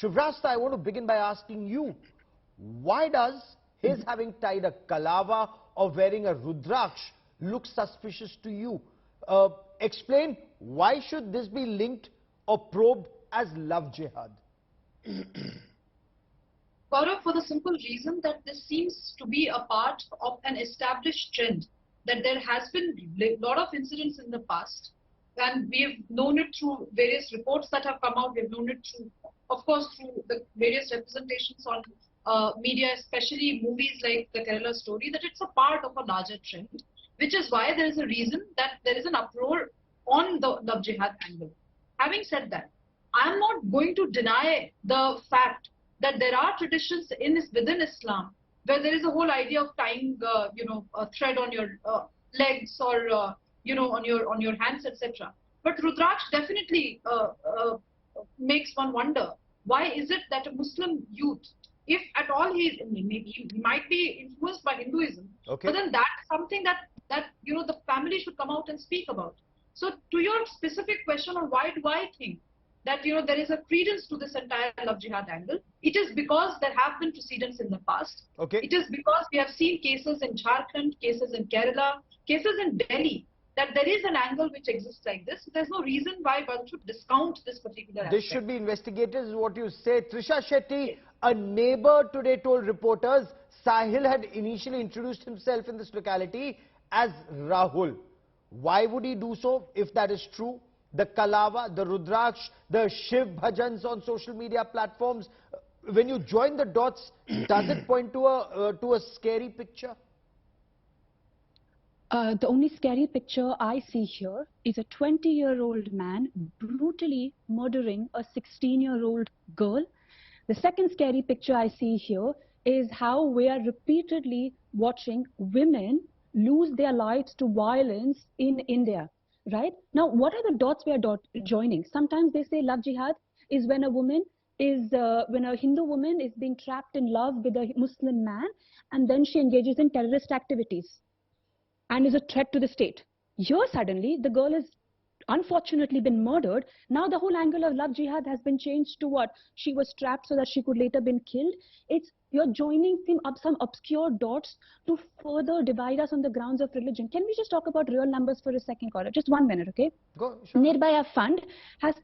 Shubhrastha, I want to begin by asking you, why does his having tied a kalava or wearing a rudraksh look suspicious to you? Explain, why should this be linked or probed as love jihad? Gaurav, for the simple reason that this seems to be a part of an established trend, that there has been a lot of incidents in the past, and we have known it through various reports that have come out. We have known it through, of course, through the various representations on media, especially movies like the Kerala story, that it's a part of a larger trend, which is why there is a reason that there is an uproar on the love jihad angle. Having said that, I am not going to deny the fact that there are traditions within Islam where there is a whole idea of tying, a thread on your legs or on your hands, etc. But Rudraksh definitely makes one wonder, why is it that a Muslim youth, if at all he might be influenced by Hinduism, okay, but then that's something that the family should come out and speak about. So to your specific question on why do I think that there is a credence to this entire love jihad angle, it is because there have been precedents in the past. Okay. It is because we have seen cases in Jharkhand, cases in Kerala, cases in Delhi, that there is an angle which exists like this. There's no reason why one should discount this particular aspect. This should be investigated, is what you say. Trisha Shetty, a neighbor today told reporters Sahil had initially introduced himself in this locality as Rahul. Why would he do so if that is true? The Kalava, the Rudraksh, the Shiv Bhajans on social media platforms, when you join the dots, does it point to a scary picture? The only scary picture I see here is a 20-year-old man brutally murdering a 16-year-old girl. The second scary picture I see here is how we are repeatedly watching women lose their lives to violence in India. Right? Now, what are the dots we are joining? Sometimes they say love jihad is when a woman is, when a Hindu woman is being trapped in love with a Muslim man, and then she engages in terrorist activities and is a threat to the state. Here, suddenly, the girl has unfortunately been murdered. Now, the whole angle of love jihad has been changed to what? She was trapped so that she could later been killed. You're joining some obscure dots to further divide us on the grounds of religion. Can we just talk about real numbers for a second, Gaurav? Just 1 minute, okay? Go, sure. Nirbhaya Fund has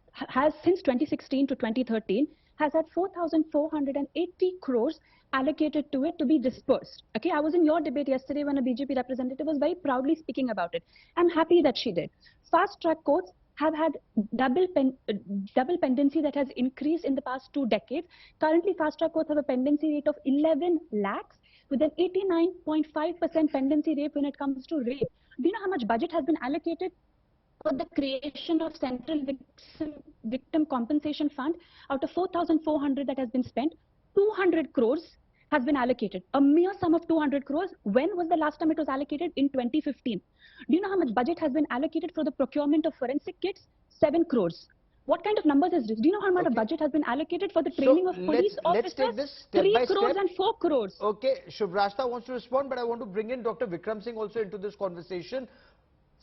since 2016 to 2013 has had 4,480 crores allocated to it to be dispersed. Okay, I was in your debate yesterday when a BJP representative was very proudly speaking about it. I'm happy that she did. Fast track courts have had double pendency that has increased in the past 2 decades. Currently, fast track courts have a pendency rate of 11 lakhs with an 89.5% pendency rate when it comes to rape. Do you know how much budget has been allocated for the creation of Central Victim Compensation Fund? Out of 4,400 that has been spent, 200 crores has been allocated. A mere sum of 200 crores. When was the last time it was allocated? In 2015. Do you know how much budget has been allocated for the procurement of forensic kits? 7 crores. What kind of numbers is this? Do you know how much budget has been allocated for the training of police officers? Let's take this step 3 by crores step. and 4 crores. Okay, Shubhrastha wants to respond, but I want to bring in Dr. Vikram Singh also into this conversation.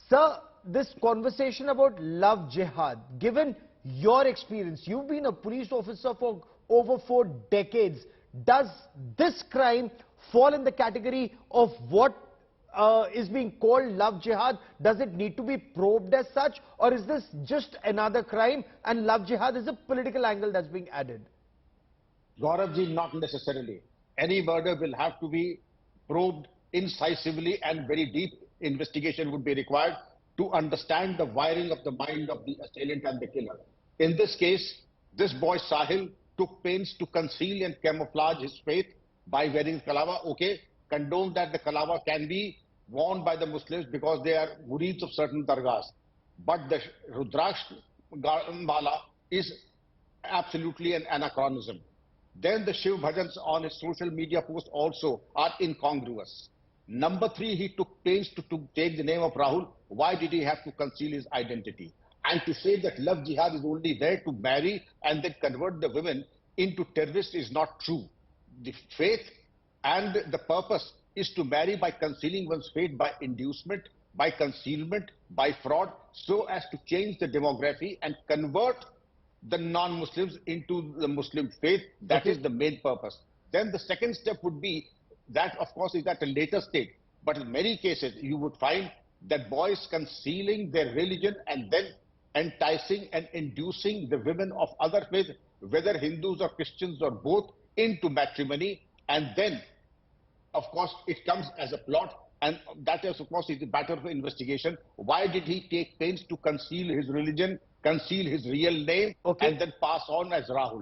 Sir, this conversation about love jihad, given your experience, you've been a police officer for over 4 decades. Does this crime fall in the category of what is being called love jihad? Does it need to be probed as such, or is this just another crime and love jihad is a political angle that's being added? Gauravji, not necessarily. Any murder will have to be probed incisively, and very deep investigation would be required to understand the wiring of the mind of the assailant and the killer. In this case, this boy Sahil took pains to conceal and camouflage his faith by wearing kalava. Okay, condone that the kalava can be worn by the Muslims because they are murids of certain dargahs. But the Rudraksh mala is absolutely an anachronism. Then the Shiv Bhajans on his social media posts also are incongruous. Number 3, he took pains to take the name of Rahul. Why did he have to conceal his identity? And to say that love jihad is only there to marry and then convert the women into terrorists is not true. The faith and the purpose is to marry by concealing one's faith, by inducement, by concealment, by fraud, so as to change the demography and convert the non-Muslims into the Muslim faith. That is the main purpose. Then the second step would be, that of course is at a later stage, but in many cases you would find that boys concealing their religion and then enticing and inducing the women of other faith, whether Hindus or Christians or both, into matrimony, and then of course it comes as a plot, and that is of course is the matter of investigation. Why did he take pains to conceal his religion, conceal his real name, and then pass on as Rahul?